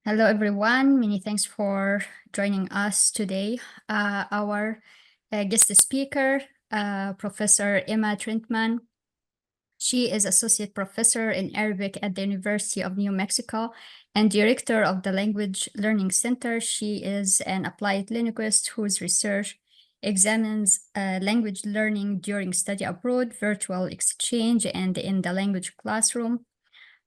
Hello, everyone. Many thanks for joining us today. Our guest speaker, Professor Emma Trentman. She is Associate Professor in Arabic at the University of New Mexico and Director of the Language Learning Center. She is an applied linguist whose research examines language learning during study abroad, virtual exchange, and in the language classroom.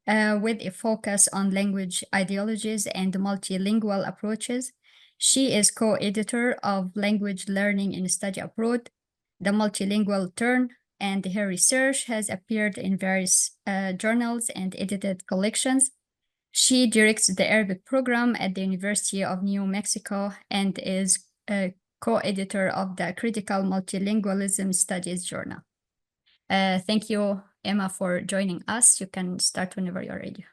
With a focus on language ideologies and multilingual approaches. She is co-editor of Language Learning in Study Abroad, the Multilingual Turn, and her research has appeared in various journals and edited collections. She directs the Arabic program at the University of New Mexico and is a co-editor of the Critical Multilingualism Studies Journal. Thank you, Emma, for joining us. You can start whenever you're ready.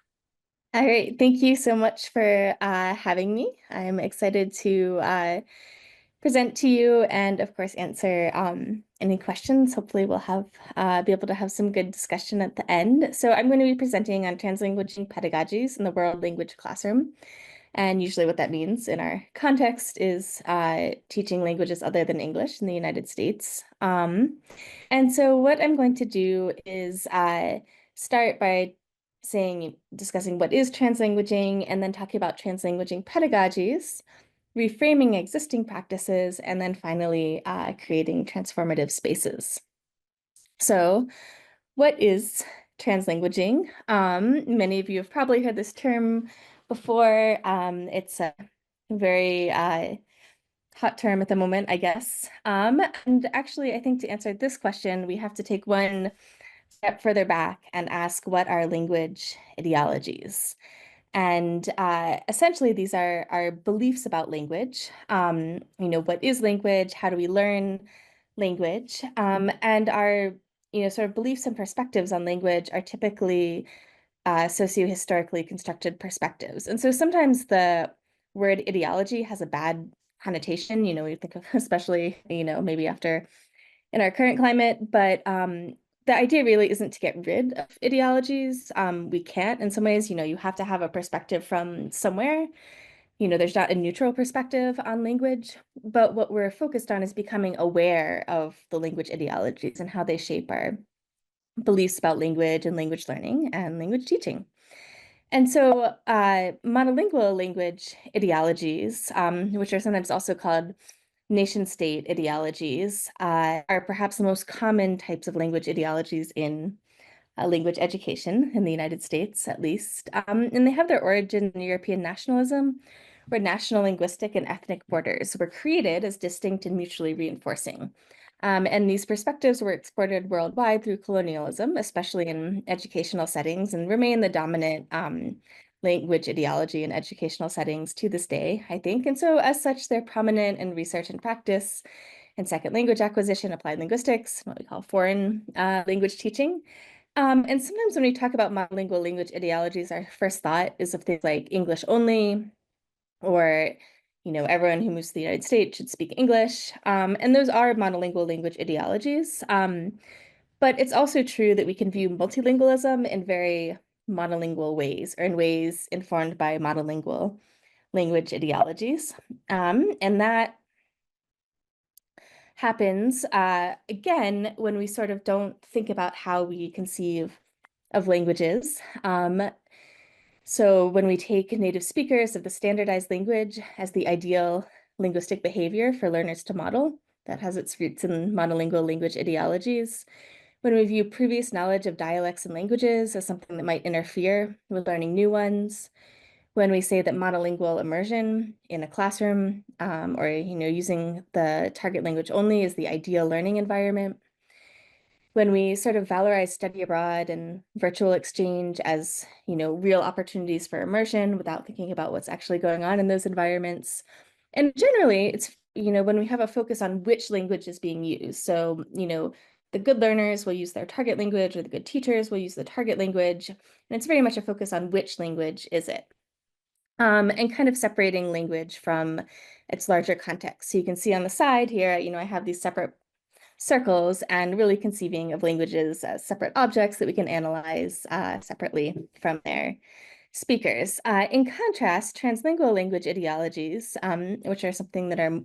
All right, thank you so much for having me. I'm excited to present to you and, of course, answer any questions. Hopefully, we'll have be able to have some good discussion at the end. So I'm going to be presenting on translanguaging pedagogies in the world language classroom. And usually what that means in our context is teaching languages other than English in the United States. And so what I'm going to do is start by discussing what is translanguaging, and then talking about translanguaging pedagogies, reframing existing practices, and then finally creating transformative spaces. So what is translanguaging? Many of you have probably heard this term before. It's a very hot term at the moment, I guess. And actually, I think to answer this question, we have to take one step further back and ask, what are language ideologies? And essentially, these are our beliefs about language. What is language? How do we learn language? And our, sort of beliefs and perspectives on language are typically socio-historically constructed perspectives. And so sometimes the word ideology has a bad connotation, we think of especially, maybe after in our current climate, but the idea really isn't to get rid of ideologies. We can't. In some ways, you have to have a perspective from somewhere. There's not a neutral perspective on language, but what we're focused on is becoming aware of the language ideologies and how they shape our beliefs about language and language learning and language teaching. And so monolingual language ideologies, which are sometimes also called nation-state ideologies, are perhaps the most common types of language ideologies in language education in the United States, at least. And they have their origin in European nationalism, where national linguistic and ethnic borders were created as distinct and mutually reinforcing. And these perspectives were exported worldwide through colonialism, especially in educational settings, and remain the dominant language ideology in educational settings to this day, I think. And so as such, they're prominent in research and practice and second language acquisition, applied linguistics, what we call foreign language teaching. And sometimes when we talk about monolingual language ideologies, our first thought is of things like English only, or everyone who moves to the United States should speak English. And those are monolingual language ideologies. But it's also true that we can view multilingualism in very monolingual ways, or in ways informed by monolingual language ideologies. And that happens, again, when we sort of don't think about how we conceive of languages. So when we take native speakers of the standardized language as the ideal linguistic behavior for learners to model, that has its roots in monolingual language ideologies. When we view previous knowledge of dialects and languages as something that might interfere with learning new ones. When we say that monolingual immersion in a classroom, or using the target language only is the ideal learning environment. When we sort of valorize study abroad and virtual exchange as, real opportunities for immersion without thinking about what's actually going on in those environments. And generally, it's, when we have a focus on which language is being used. So, the good learners will use their target language, or the good teachers will use the target language. And it's very much a focus on which language is it. And kind of separating language from its larger context. So you can see on the side here, I have these separate circles, and really conceiving of languages as separate objects that we can analyze separately from their speakers. In contrast, translingual language ideologies, which are something that are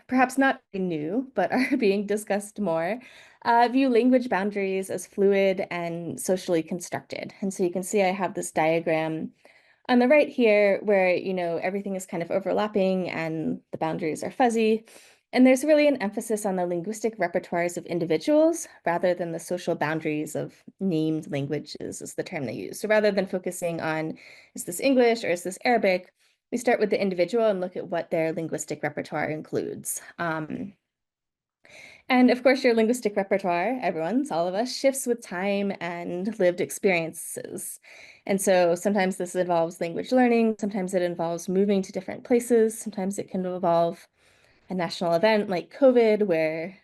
perhaps not new, but are being discussed more, view language boundaries as fluid and socially constructed. And so you can see I have this diagram on the right here where, everything is kind of overlapping and the boundaries are fuzzy. And there's really an emphasis on the linguistic repertoires of individuals rather than the social boundaries of named languages is the term they use. So rather than focusing on, is this English or is this Arabic, we start with the individual and look at what their linguistic repertoire includes. And of course, your linguistic repertoire, everyone's, all of us, shifts with time and lived experiences. And so sometimes this involves language learning, sometimes it involves moving to different places, sometimes it can involve a national event like COVID, where,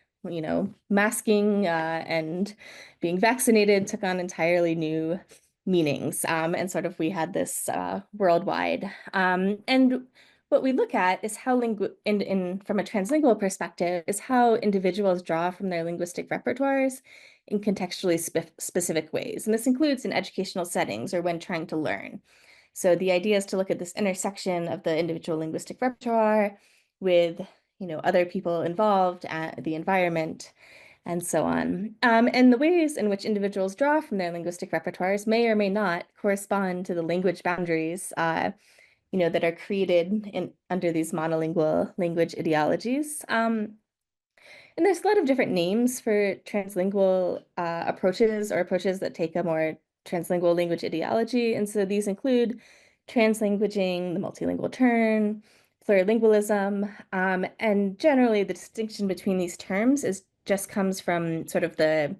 masking and being vaccinated took on entirely new meanings. And sort of we had this worldwide. And what we look at is how from a translingual perspective is how individuals draw from their linguistic repertoires in contextually specific ways. And this includes in educational settings or when trying to learn. So the idea is to look at this intersection of the individual linguistic repertoire with other people involved, the environment, and so on. And the ways in which individuals draw from their linguistic repertoires may or may not correspond to the language boundaries that are created under these monolingual language ideologies. And there's a lot of different names for translingual approaches or approaches that take a more translingual language ideology. And so these include translanguaging, the multilingual turn, plurilingualism, and generally the distinction between these terms just comes from sort of the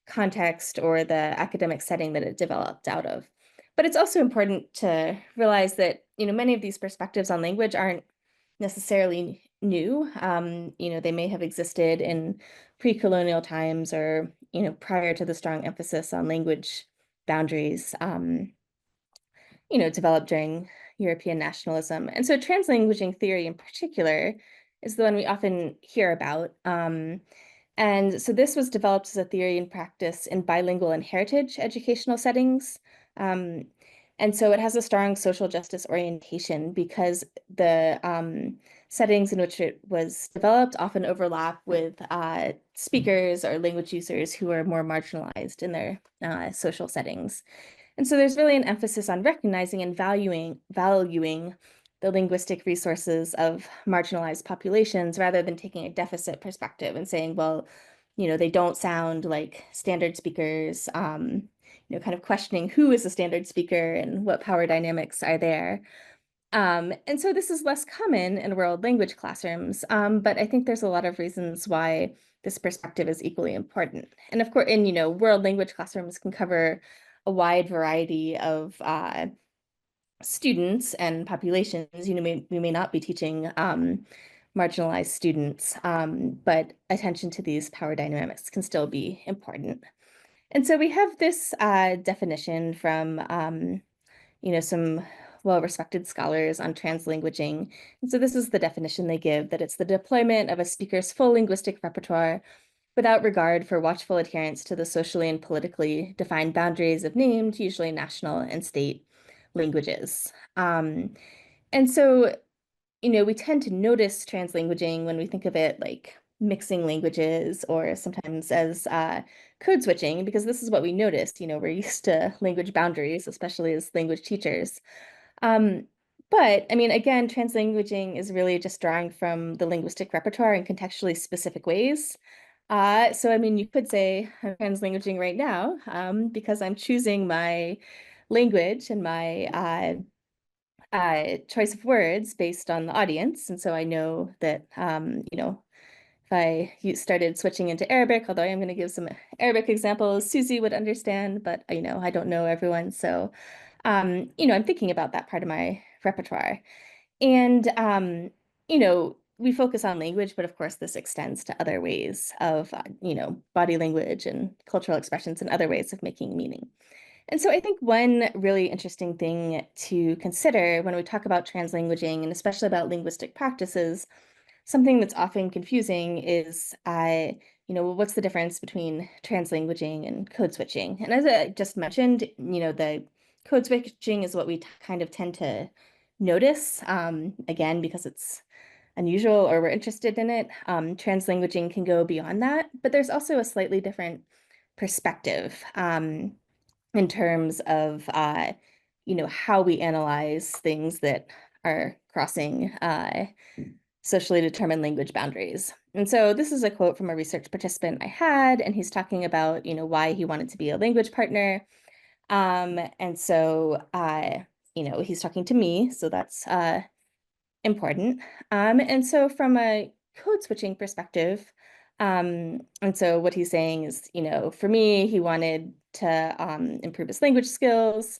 context or the academic setting that it developed out of. But it's also important to realize that, many of these perspectives on language aren't necessarily new. They may have existed in pre-colonial times or, prior to the strong emphasis on language boundaries, developed during European nationalism. And so translanguaging theory in particular is the one we often hear about. And so this was developed as a theory and practice in bilingual and heritage educational settings. And so it has a strong social justice orientation because the settings in which it was developed often overlap with speakers or language users who are more marginalized in their social settings. And so there's really an emphasis on recognizing and valuing the linguistic resources of marginalized populations rather than taking a deficit perspective and saying, well, they don't sound like standard speakers, kind of questioning who is a standard speaker and what power dynamics are there. And so this is less common in world language classrooms, but I think there's a lot of reasons why this perspective is equally important. And of course, world language classrooms can cover a wide variety of students and populations. We may not be teaching marginalized students, but attention to these power dynamics can still be important. And so we have this definition from some well-respected scholars on translanguaging. And so this is the definition they give, that it's the deployment of a speaker's full linguistic repertoire without regard for watchful adherence to the socially and politically defined boundaries of named, usually national and state languages. And so, we tend to notice translanguaging when we think of it like mixing languages or sometimes as code switching, because this is what we notice. We're used to language boundaries, especially as language teachers. But I mean, again, translanguaging is really just drawing from the linguistic repertoire in contextually specific ways. So I mean, you could say I'm translanguaging right now because I'm choosing my language and my choice of words based on the audience. And so I know that, if I started switching into Arabic, although I am going to give some Arabic examples, Susie would understand, but, I don't know everyone. So, I'm thinking about that part of my repertoire. And, we focus on language, but of course, this extends to other ways of, body language and cultural expressions and other ways of making meaning. And so I think one really interesting thing to consider when we talk about translanguaging and especially about linguistic practices, something that's often confusing is, what's the difference between translanguaging and code switching? And as I just mentioned, the code switching is what we kind of tend to notice, again, because it's unusual or we're interested in it. Translanguaging can go beyond that, but there's also a slightly different perspective in terms of how we analyze things that are crossing socially determined language boundaries. And so this is a quote from a research participant I had, and he's talking about why he wanted to be a language partner. And so he's talking to me, so that's important. And so from a code switching perspective, and so what he's saying is, for me, he wanted to improve his language skills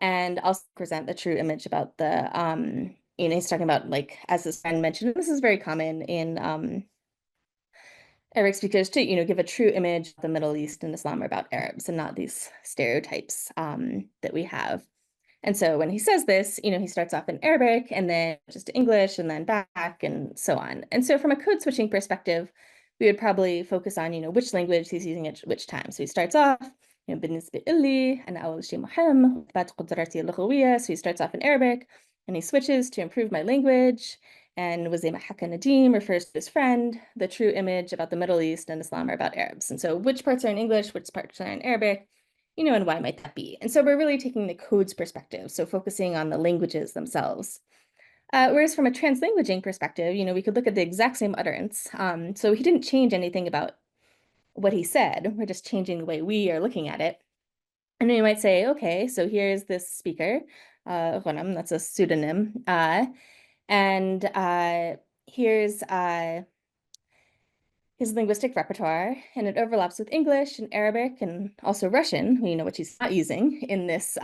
and also present the true image about the, he's talking about, like, as his friend mentioned, this is very common in Arabic speakers to, give a true image of the Middle East and Islam or about Arabs and not these stereotypes that we have. And so when he says this, he starts off in Arabic and then just to English and then back and so on. And so from a code switching perspective, we would probably focus on, which language he's using at which time. So he starts off, بالنسبة إلي أنا أول شيء مهم إثبات قدراتي اللغوية. So he starts off in Arabic and he switches to improve my language. And وزي ما حكى Nadim refers to his friend, the true image about the Middle East and Islam are about Arabs. And so which parts are in English, which parts are in Arabic, and why might that be? And so we're really taking the code's perspective, so focusing on the languages themselves. Whereas from a translanguaging perspective, we could look at the exact same utterance. So he didn't change anything about what he said. We're just changing the way we are looking at it. And then you might say, okay, so here's this speaker, Ghanam, that's a pseudonym, and here's his linguistic repertoire, and it overlaps with English and Arabic and also Russian, which he's not using in this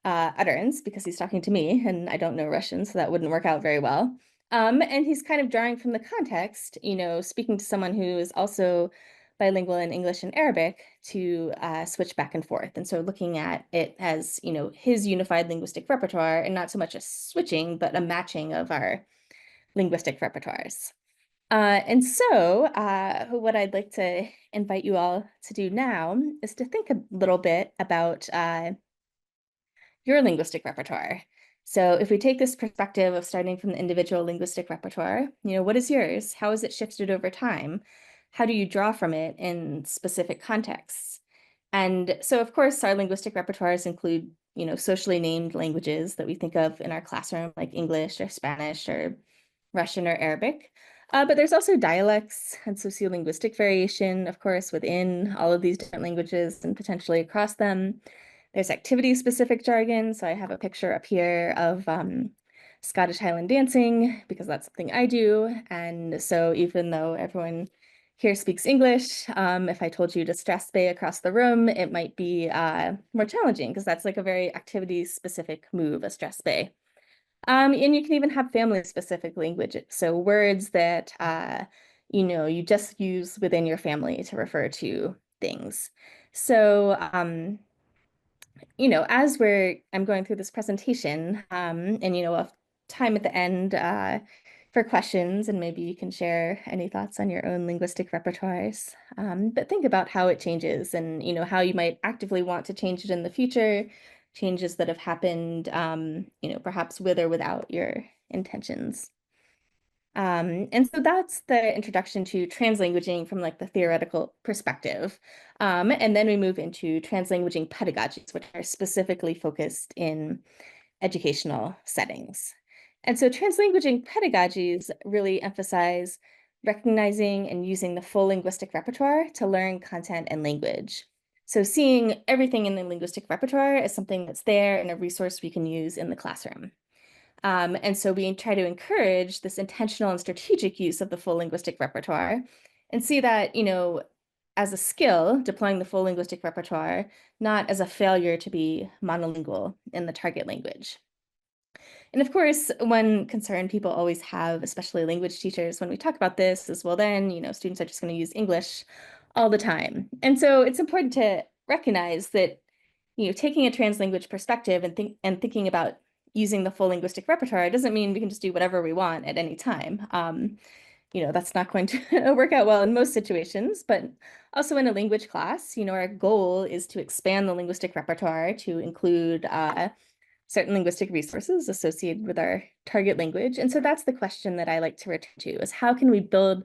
utterance because he's talking to me and I don't know Russian, so that wouldn't work out very well. And he's kind of drawing from the context, speaking to someone who is also bilingual in English and Arabic to switch back and forth. And so looking at it as, his unified linguistic repertoire and not so much a switching, but a matching of our linguistic repertoires. And so what I'd like to invite you all to do now is to think a little bit about your linguistic repertoire. So if we take this perspective of starting from the individual linguistic repertoire, what is yours? How has it shifted over time? How do you draw from it in specific contexts? And so, of course, our linguistic repertoires include, socially named languages that we think of in our classroom, like English or Spanish or Russian or Arabic. But there's also dialects and sociolinguistic variation, of course, within all of these different languages and potentially across them. There's activity-specific jargon. So I have a picture up here of Scottish Highland dancing because that's something I do. And so even though everyone here speaks English, if I told you to stress bay across the room, it might be more challenging because that's like a very activity-specific move, a stress bay. And you can even have family-specific languages. So words that, you just use within your family to refer to things. So, as I'm going through this presentation, and we'll have time at the end for questions, and maybe you can share any thoughts on your own linguistic repertoires. But think about how it changes and, how you might actively want to change it in the future, changes that have happened, perhaps with or without your intentions. And so that's the introduction to translanguaging from like the theoretical perspective. And then we move into translanguaging pedagogies, which are specifically focused in educational settings. And so translanguaging pedagogies really emphasize recognizing and using the full linguistic repertoire to learn content and language. So seeing everything in the linguistic repertoire as something that's there and a resource we can use in the classroom. And so we try to encourage this intentional and strategic use of the full linguistic repertoire and see that, as a skill, deploying the full linguistic repertoire, not as a failure to be monolingual in the target language. And of course, one concern people always have, especially language teachers, when we talk about this is, well, then, students are just going to use English all the time. And so it's important to recognize that, taking a translanguage perspective and thinking about using the full linguistic repertoire doesn't mean we can just do whatever we want at any time. that's not going to work out well in most situations, but also in a language class, our goal is to expand the linguistic repertoire to include certain linguistic resources associated with our target language. And so that's the question that I like to return to, is how can we build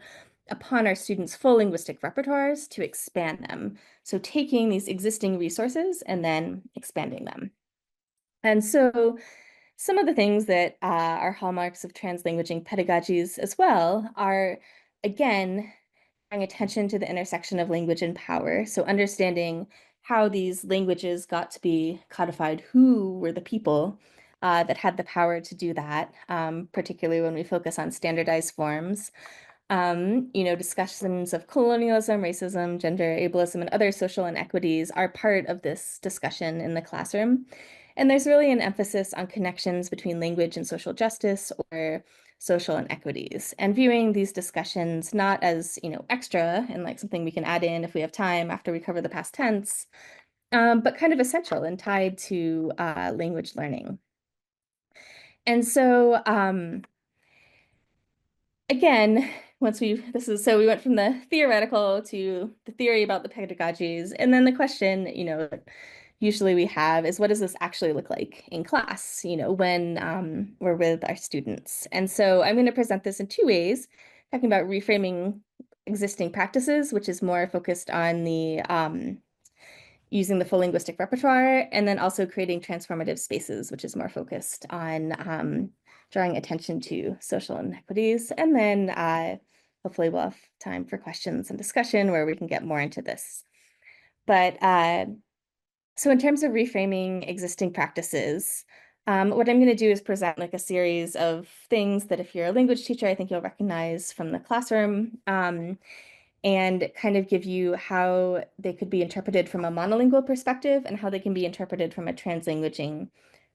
upon our students' full linguistic repertoires to expand them? So taking these existing resources and then expanding them. And so some of the things that are hallmarks of translanguaging pedagogies as well are, again, paying attention to the intersection of language and power. So understanding how these languages got to be codified, who were the people that had the power to do that, particularly when we focus on standardized forms. Discussions of colonialism, racism, gender, ableism, and other social inequities are part of this discussion in the classroom. And there's really an emphasis on connections between language and social justice or social inequities, and viewing these discussions not as, extra and like something we can add in if we have time after we cover the past tense, but kind of essential and tied to language learning. And so, again, we went from the theoretical to the theory about the pedagogies, and then the question, usually we have is, what does this actually look like in class, when we're with our students? And so I'm going to present this in two ways, talking about reframing existing practices, which is more focused on the using the full linguistic repertoire, and then also creating transformative spaces, which is more focused on drawing attention to social inequities. And then hopefully we'll have time for questions and discussion where we can get more into this. But so in terms of reframing existing practices, what I'm going to do is present like a series of things that if you're a language teacher, I think you'll recognize from the classroom, and kind of give you how they could be interpreted from a monolingual perspective and how they can be interpreted from a translanguaging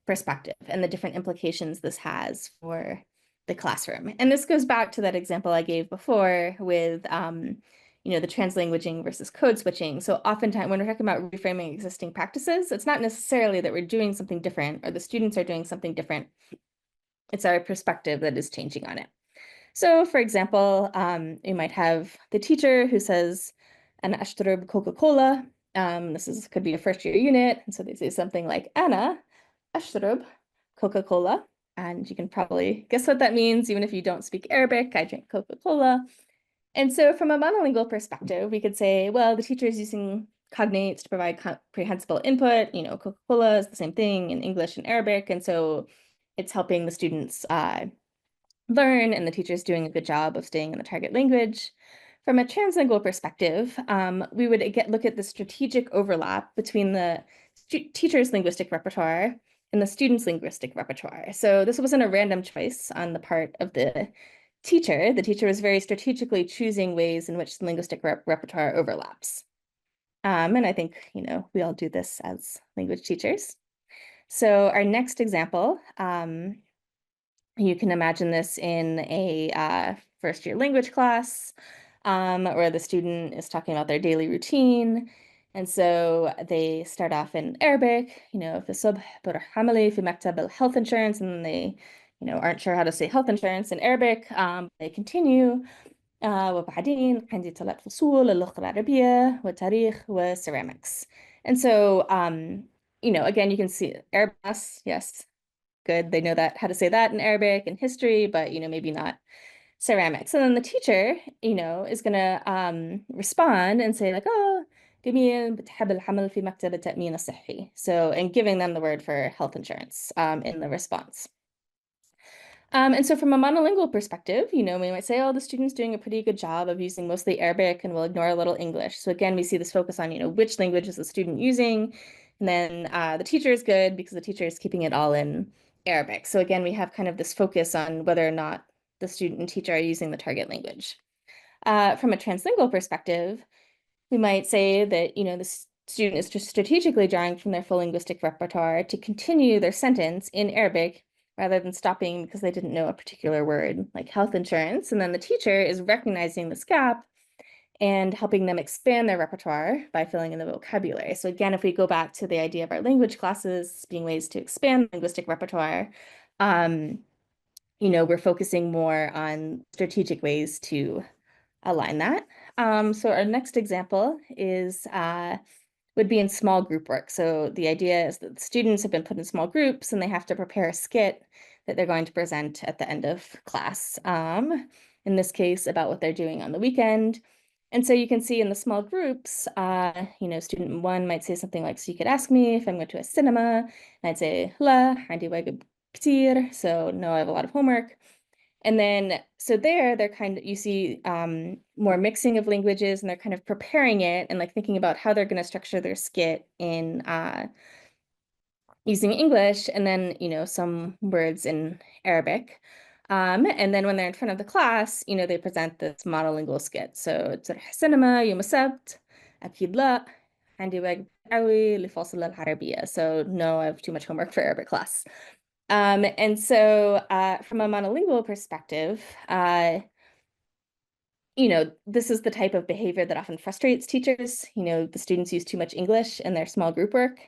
perspective and the different implications this has for the classroom. And this goes back to that example I gave before with the translanguaging versus code switching. So oftentimes when we're talking about reframing existing practices, it's not necessarily that we're doing something different or the students are doing something different. It's our perspective that is changing on it. So for example, you might have the teacher who says, "Ana ashtarib Coca-Cola." Could be a first year unit. And so they say something like, "Ana ashtarib Coca-Cola." And you can probably guess what that means, even if you don't speak Arabic. I drink Coca-Cola. And so from a monolingual perspective, we could say, well, the teacher is using cognates to provide comprehensible input. Coca-Cola is the same thing in English and Arabic. And so it's helping the students learn, and the teacher is doing a good job of staying in the target language. From a translingual perspective, we would look at the strategic overlap between the teacher's linguistic repertoire and the student's linguistic repertoire. So this wasn't a random choice on the part of the teacher. The teacher was very strategically choosing ways in which the linguistic repertoire overlaps. And I think, we all do this as language teachers. So our next example, you can imagine this in a first year language class where the student is talking about their daily routine. And so they start off in Arabic, في الصبح بروح عملي في مكتب health insurance, and then they, aren't sure how to say health insurance in Arabic. They continue. وبعدين عندي 3 فصول اللغة العربية والتاريخ وceramics. And so, again, you can see Arabic, yes, good. They know that how to say that in Arabic and history, but maybe not ceramics. And then the teacher, is gonna respond and say like, oh, جميل بتحب العمل في مكتب التأمين الصحي. So, and giving them the word for health insurance in the response. And so from a monolingual perspective, we might say, oh, the student's doing a pretty good job of using mostly Arabic and we'll ignore a little English. So again, we see this focus on, which language is the student using? And then the teacher is good because the teacher is keeping it all in Arabic. So again, we have kind of this focus on whether or not the student and teacher are using the target language. From a translingual perspective, we might say that, the student is just strategically drawing from their full linguistic repertoire to continue their sentence in Arabic rather than stopping because they didn't know a particular word like health insurance. And then the teacher is recognizing this gap and helping them expand their repertoire by filling in the vocabulary. So again, if we go back to the idea of our language classes being ways to expand linguistic repertoire, we're focusing more on strategic ways to align that. So our next example is would be in small group work. So the idea is that the students have been put in small groups and they have to prepare a skit that they're going to present at the end of class. In this case, about what they're doing on the weekend. And so you can see in the small groups, student one might say something like, so you could ask me if I'm going to a cinema, and I'd say, la, عندي واجب كتير, so no, I have a lot of homework. And then, so they're kind of, you see more mixing of languages, and they're kind of preparing it and like thinking about how they're going to structure their skit in using English, and then, some words in Arabic. And then when they're in front of the class, they present this monolingual skit. So تروح السينما يوم السبت أكيد لا عندي واجب قوي لفصل العربية. So no, I have too much homework for Arabic class. And so from a monolingual perspective, this is the type of behavior that often frustrates teachers. The students use too much English in their small group work.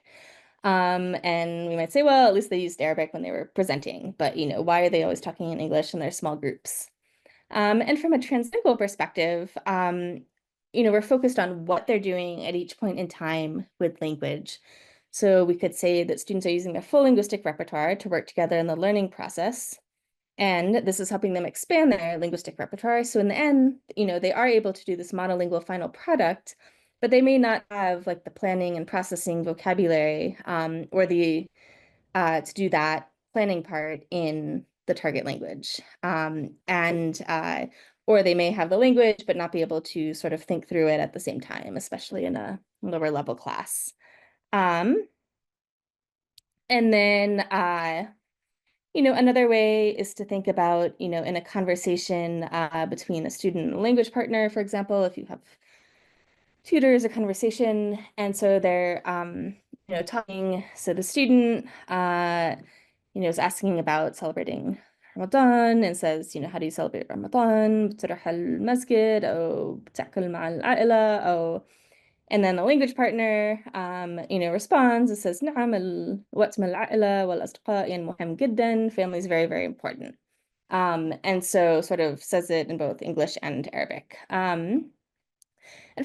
And we might say, well, at least they used Arabic when they were presenting, but why are they always talking in English in their small groups? And from a translingual perspective, we're focused on what they're doing at each point in time with language. So we could say that students are using their full linguistic repertoire to work together in the learning process. And this is helping them expand their linguistic repertoire. So in the end, they are able to do this monolingual final product, but they may not have like the planning and processing vocabulary or the to do that planning part in the target language. Or they may have the language, but not be able to sort of think through it at the same time, especially in a lower level class. And then, another way is to think about, in a conversation between a student and a language partner, for example, if you have tutors, a conversation, and so they're, talking. So the student, is asking about celebrating Ramadan and says, how do you celebrate Ramadan? بتروح المسجد أو بتأكل مع العائلة أو and then the language partner, responds and says, نعم الوقت مع العائلة والأصدقاء يعني مهم جدا. Family is very, very important. And so sort of says it in both English and Arabic. And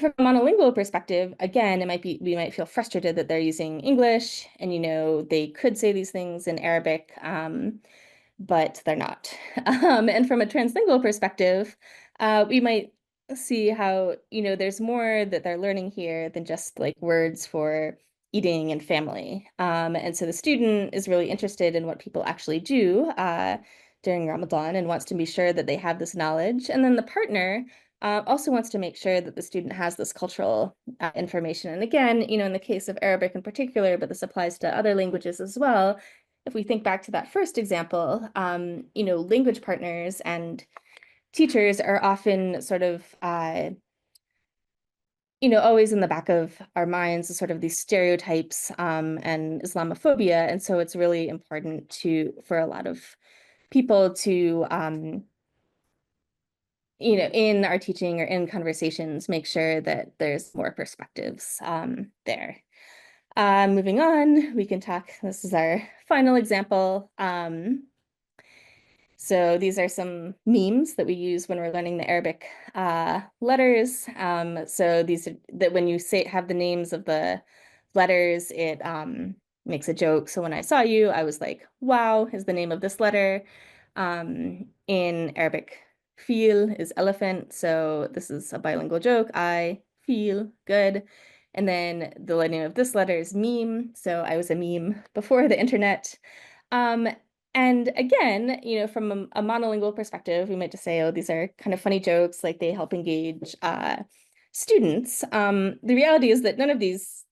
from a monolingual perspective, again, we might feel frustrated that they're using English and, they could say these things in Arabic, but they're not. And from a translingual perspective, we might see how, there's more that they're learning here than just like words for eating and family. And so the student is really interested in what people actually do during Ramadan and wants to be sure that they have this knowledge. And then the partner also wants to make sure that the student has this cultural information. And again, in the case of Arabic in particular, but this applies to other languages as well, if we think back to that first example, language partners and teachers are often sort of, always in the back of our minds, sort of these stereotypes and Islamophobia. And so it's really important for a lot of people to, in our teaching or in conversations, make sure that there's more perspectives there. Moving on, we can talk, this is our final example. So these are some memes that we use when we're learning the Arabic letters. So these are that when you have the names of the letters, it makes a joke. So when I saw you, I was like, wow, is the name of this letter. In Arabic, feel is elephant. So this is a bilingual joke. I feel good. And then the name of this letter is meme. So I was a meme before the internet. And again, from a monolingual perspective, we might just say, oh, these are kind of funny jokes, like they help engage students. The reality is that none of these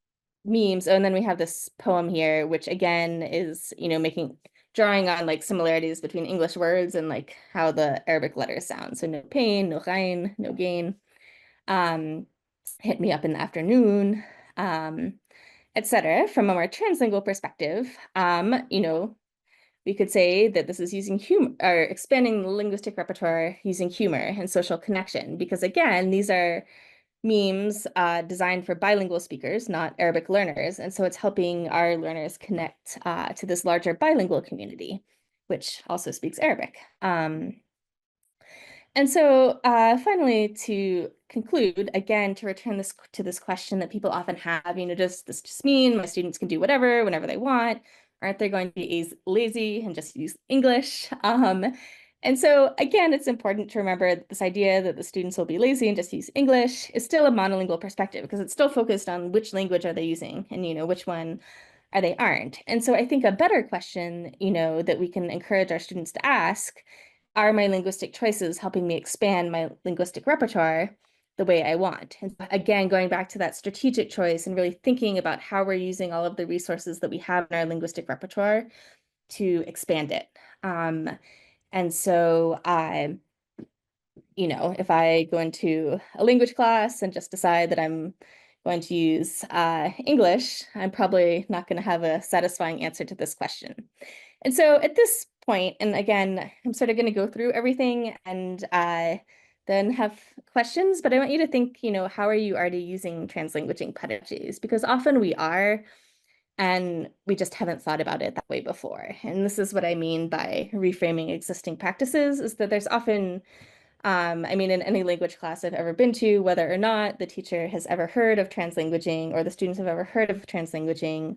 memes, and then we have this poem here, which again is, drawing on like similarities between English words and like how the Arabic letters sound. So no pain, no ghain, no gain. Hit me up in the afternoon, etc. From a more translingual perspective, we could say that this is using humor or expanding the linguistic repertoire using humor and social connection, because again, these are memes designed for bilingual speakers, not Arabic learners. And so it's helping our learners connect to this larger bilingual community which also speaks Arabic. And so finally, to conclude, again, to return this to this question that people often have, does this just mean my students can do whatever, whenever they want? Aren't they going to be lazy and just use English? And so again, it's important to remember that this idea that the students will be lazy and just use English is still a monolingual perspective, because it's still focused on which language are they using and, which one are they aren't. And so I think a better question, that we can encourage our students to ask, are my linguistic choices helping me expand my linguistic repertoire the way I want? And again, going back to that strategic choice and really thinking about how we're using all of the resources that we have in our linguistic repertoire to expand it. And so if I go into a language class and just decide that I'm going to use English, I'm probably not going to have a satisfying answer to this question. And so at this point, and again, I'm sort of going to go through everything and then have questions, but I want you to think, how are you already using translanguaging pedagogies? Because often we are, and we just haven't thought about it that way before. And this is what I mean by reframing existing practices, is that there's often, in any language class I've ever been to, whether or not the teacher has ever heard of translanguaging or the students have ever heard of translanguaging,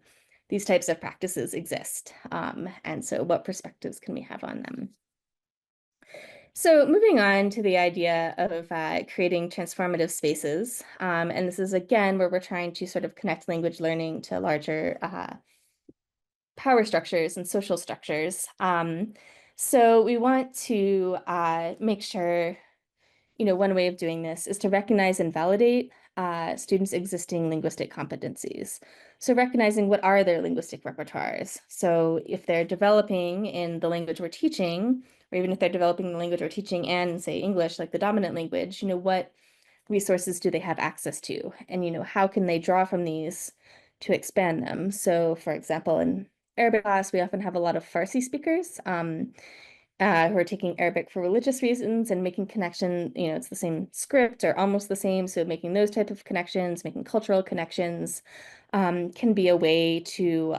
these types of practices exist. And so what perspectives can we have on them? So moving on to the idea of creating transformative spaces. And this is, again, where we're trying to sort of connect language learning to larger power structures and social structures. So we want to make sure, one way of doing this is to recognize and validate students' existing linguistic competencies. So recognizing what are their linguistic repertoires. So if they're developing in the language we're teaching, or even if they're developing the language we're teaching and say English, like the dominant language, what resources do they have access to? And, how can they draw from these to expand them? So for example, in Arabic class, we often have a lot of Farsi speakers who are taking Arabic for religious reasons and making connection, it's the same script or almost the same. So making those type of connections, making cultural connections can be a way to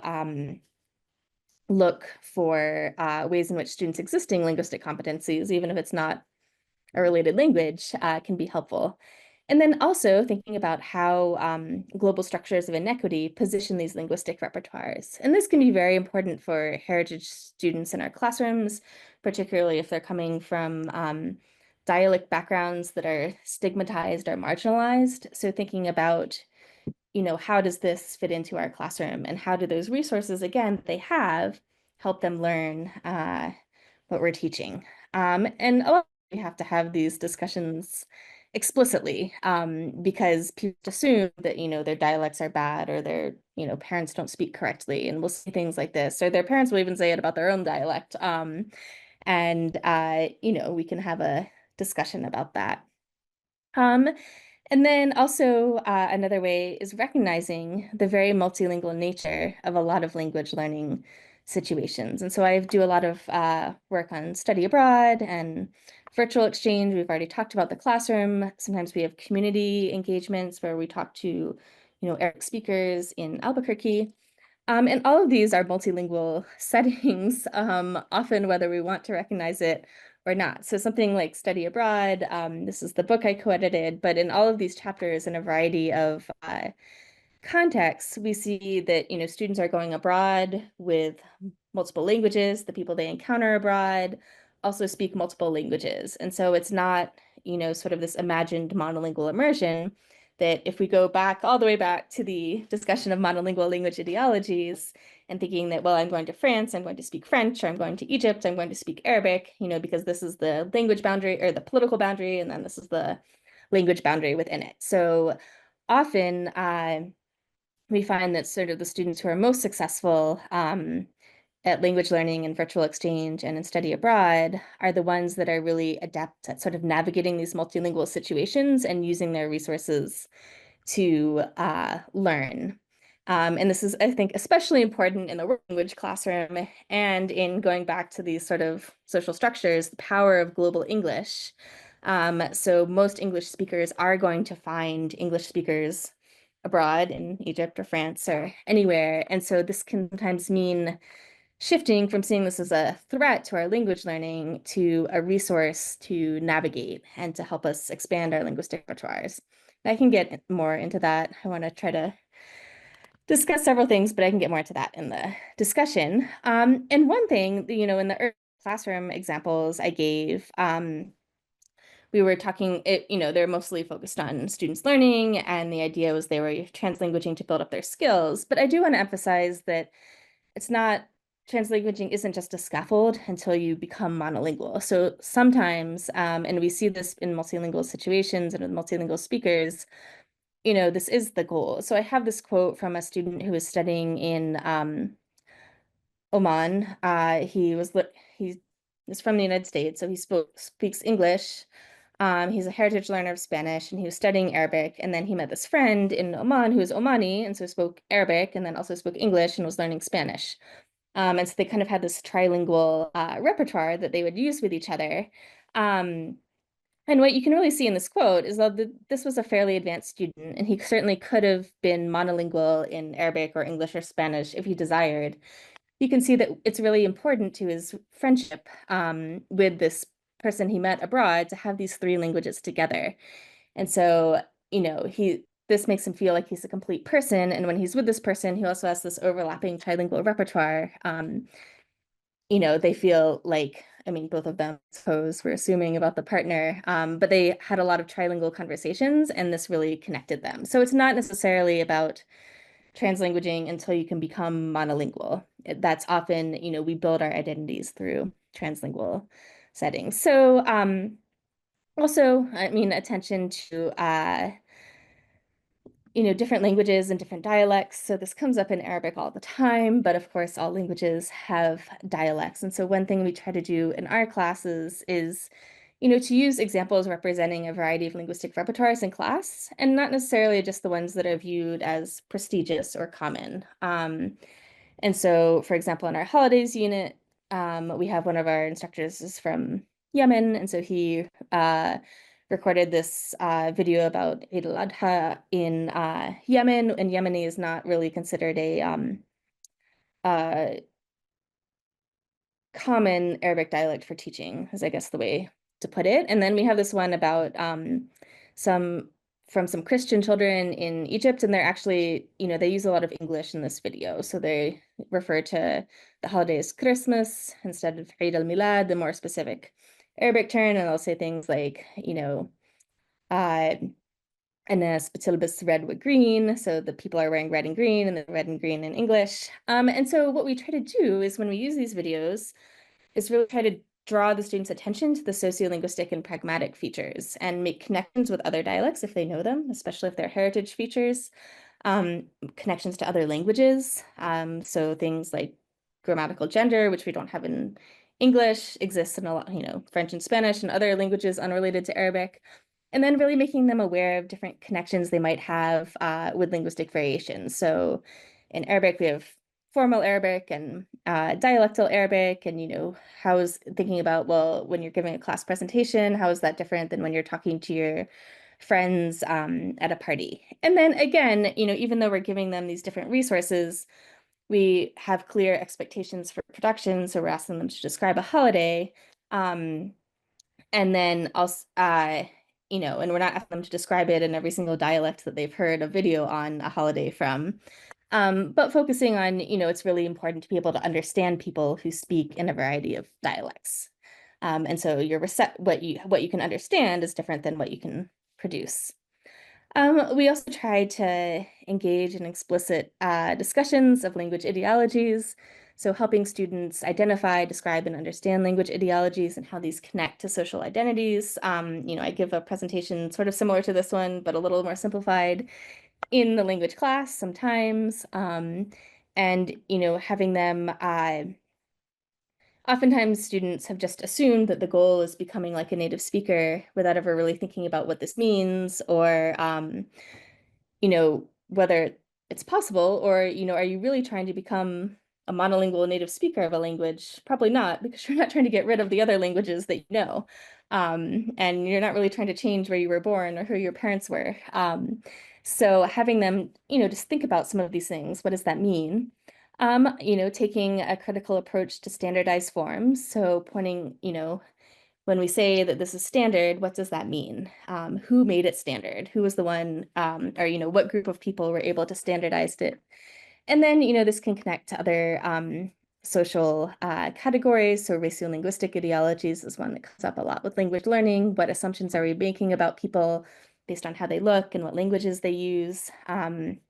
look for ways in which students' existing linguistic competencies, even if it's not a related language, can be helpful. And then also thinking about how global structures of inequity position these linguistic repertoires. And this can be very important for heritage students in our classrooms, particularly if they're coming from dialect backgrounds that are stigmatized or marginalized. So thinking about, how does this fit into our classroom, and how do those resources, again, that they have, help them learn what we're teaching. And a lot we have to have these discussions explicitly because people assume that, their dialects are bad, or their, parents don't speak correctly, and we'll see things like this, or their parents will even say it about their own dialect. And we can have a discussion about that. And then also another way is recognizing the very multilingual nature of a lot of language learning situations. And so I do a lot of work on study abroad and virtual exchange. We've already talked about the classroom. Sometimes we have community engagements where we talk to, Arabic speakers in Albuquerque. And all of these are multilingual settings, often whether we want to recognize it or not. So something like study abroad, this is the book I co-edited, but in all of these chapters in a variety of contexts, we see that, students are going abroad with multiple languages. The people they encounter abroad also speak multiple languages. And so it's not, sort of this imagined monolingual immersion, that if we go back all the way back to the discussion of monolingual language ideologies and thinking that, well, I'm going to France, I'm going to speak French, or I'm going to Egypt, I'm going to speak Arabic, because this is the language boundary or the political boundary, and then this is the language boundary within it. So often we find that sort of the students who are most successful at language learning and virtual exchange and in study abroad are the ones that are really adept at sort of navigating these multilingual situations and using their resources to learn. And this is, I think, especially important in the world language classroom and in going back to these sort of social structures, the power of global English. So most English speakers are going to find English speakers abroad in Egypt or France or anywhere. And so this can sometimes mean shifting from seeing this as a threat to our language learning to a resource to navigate and to help us expand our linguistic repertoires. I can get more into that. I want to try to discuss several things, but I can get more into that in the discussion. And one thing, in the early classroom examples I gave, we were talking, they're mostly focused on students learning, and the idea was they were translanguaging to build up their skills. But I do want to emphasize that it's not, translanguaging isn't just a scaffold until you become monolingual. So sometimes, and we see this in multilingual situations and with multilingual speakers, this is the goal. So I have this quote from a student who was studying in Oman. He is from the United States, so he speaks English. He's a heritage learner of Spanish, and he was studying Arabic. And then he met this friend in Oman who was Omani, and so spoke Arabic, and then also spoke English and was learning Spanish. And so they kind of had this trilingual repertoire that they would use with each other. And what you can really see in this quote is that this was a fairly advanced student, and he certainly could have been monolingual in Arabic or English or Spanish if he desired. You can see that it's really important to his friendship with this person he met abroad to have these three languages together. And so, this makes him feel like he's a complete person. And when he's with this person, he also has this overlapping trilingual repertoire. They feel like, I mean, both of them, I suppose, we're assuming about the partner, but they had a lot of trilingual conversations, and this really connected them. So it's not necessarily about translanguaging until you can become monolingual. That's often, we build our identities through translingual settings. So also, I mean, attention to different languages and different dialects. So this comes up in Arabic all the time, but of course, all languages have dialects. And so one thing we try to do in our classes is, to use examples representing a variety of linguistic repertoires in class, and not necessarily just the ones that are viewed as prestigious or common. And so, for example, in our holidays unit, we have one of our instructors is from Yemen, and so he recorded this video about Eid al-Adha in Yemen, and Yemeni is not really considered a uh, common Arabic dialect for teaching, is I guess the way to put it. And then we have this one about some Christian children in Egypt, and they're actually, they use a lot of English in this video. So they refer to the holiday as Christmas instead of Eid al-Milad, the more specific Arabic term, and they'll say things like, Anas Batilibus red with green. So the people are wearing red and green, and the red and green in English. And so what we try to do is when we use these videos is really try to draw the students' attention to the sociolinguistic and pragmatic features and make connections with other dialects if they know them, especially if they're heritage features, connections to other languages. So things like grammatical gender, which we don't have in English, exists in a lot, French and Spanish and other languages unrelated to Arabic. And then really making them aware of different connections they might have with linguistic variations. So in Arabic, we have formal Arabic and dialectal Arabic, and how is thinking about, well, when you're giving a class presentation, how is that different than when you're talking to your friends at a party? And then again, even though we're giving them these different resources, we have clear expectations for production. So we're asking them to describe a holiday. And then also, and we're not asking them to describe it in every single dialect that they've heard a video on a holiday from. But focusing on, it's really important to be able to understand people who speak in a variety of dialects. And so what you can understand is different than what you can produce. We also try to engage in explicit discussions of language ideologies, so helping students identify, describe, and understand language ideologies and how these connect to social identities. I give a presentation sort of similar to this one, but a little more simplified in the language class sometimes. And, having them, oftentimes students have just assumed that the goal is becoming like a native speaker without ever really thinking about what this means or, whether it's possible or, are you really trying to become a monolingual native speaker of a language? Probably not, because you're not trying to get rid of the other languages that you know. And you're not really trying to change where you were born or who your parents were. So having them, just think about some of these things. What does that mean? Taking a critical approach to standardized forms. So pointing, when we say that this is standard, what does that mean? Who made it standard? Who was the one, or, what group of people were able to standardize it? And then, this can connect to other social categories. So racial-linguistic ideologies is one that comes up a lot with language learning. What assumptions are we making about people based on how they look and what languages they use, and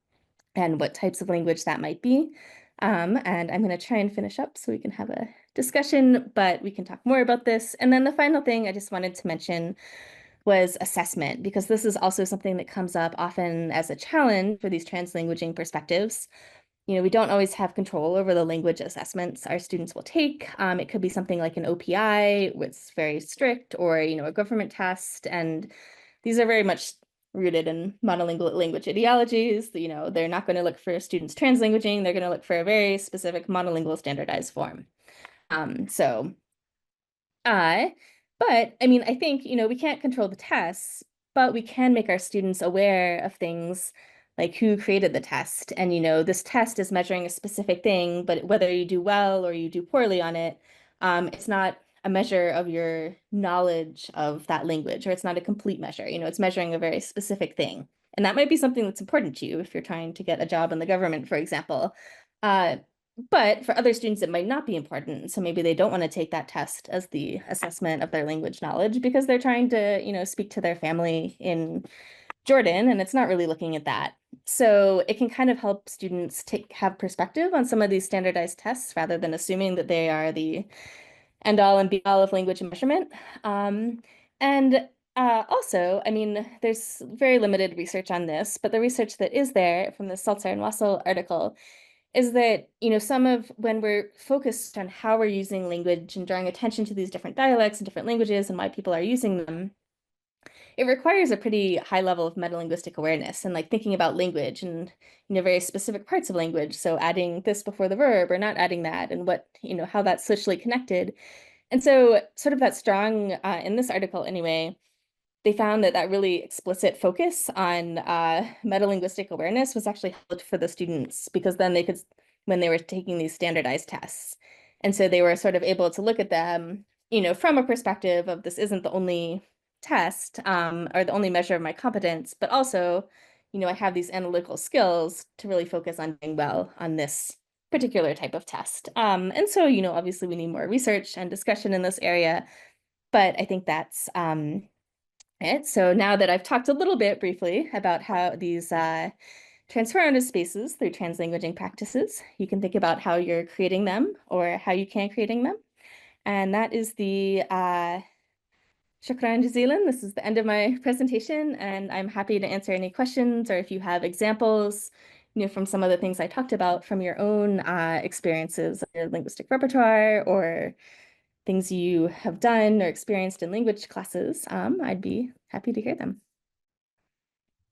what types of language that might be. And I'm going to try and finish up so we can have a discussion, but we can talk more about this. And then the final thing I just wanted to mention was assessment, because this is also something that comes up often as a challenge for these translanguaging perspectives. We don't always have control over the language assessments our students will take. It could be something like an OPI, which is very strict, or, a government test. And these are very much rooted in monolingual language ideologies. They're not going to look for students translanguaging. They're going to look for a very specific monolingual standardized form. So, but I mean, I think, we can't control the tests, but we can make our students aware of things like who created the test. And, this test is measuring a specific thing, but whether you do well or you do poorly on it, it's not a measure of your knowledge of that language, or it's not a complete measure. It's measuring a very specific thing. And that might be something that's important to you if you're trying to get a job in the government, for example. But for other students, it might not be important. So maybe they don't want to take that test as the assessment of their language knowledge because they're trying to, speak to their family in Jordan, and it's not really looking at that. So it can kind of help students have perspective on some of these standardized tests rather than assuming that they are the end all and be all of language and measurement. And also, I mean, there's very limited research on this, but the research that is there from the Seltzer and Wassel article is that, some of when we're focused on how we're using language and drawing attention to these different dialects and different languages and why people are using them, it requires a pretty high level of metalinguistic awareness and like thinking about language and, very specific parts of language. So adding this before the verb or not adding that and what, how that's socially connected. And so sort of that strong, in this article anyway, they found that really explicit focus on metalinguistic awareness was actually helpful for the students because then they could, when they were taking these standardized tests. And so they were sort of able to look at them, from a perspective of this isn't the only test or the only measure of my competence, but also, I have these analytical skills to really focus on doing well on this particular type of test. And so, obviously we need more research and discussion in this area, but I think that's it. So now that I've talked a little bit briefly about how these transformative spaces through translanguaging practices, you can think about how you're creating them or how you can creating them. And that is the Shukran jazilan. This is the end of my presentation, and I'm happy to answer any questions or if you have examples, from some of the things I talked about from your own experiences, your linguistic repertoire, or things you have done or experienced in language classes, I'd be happy to hear them.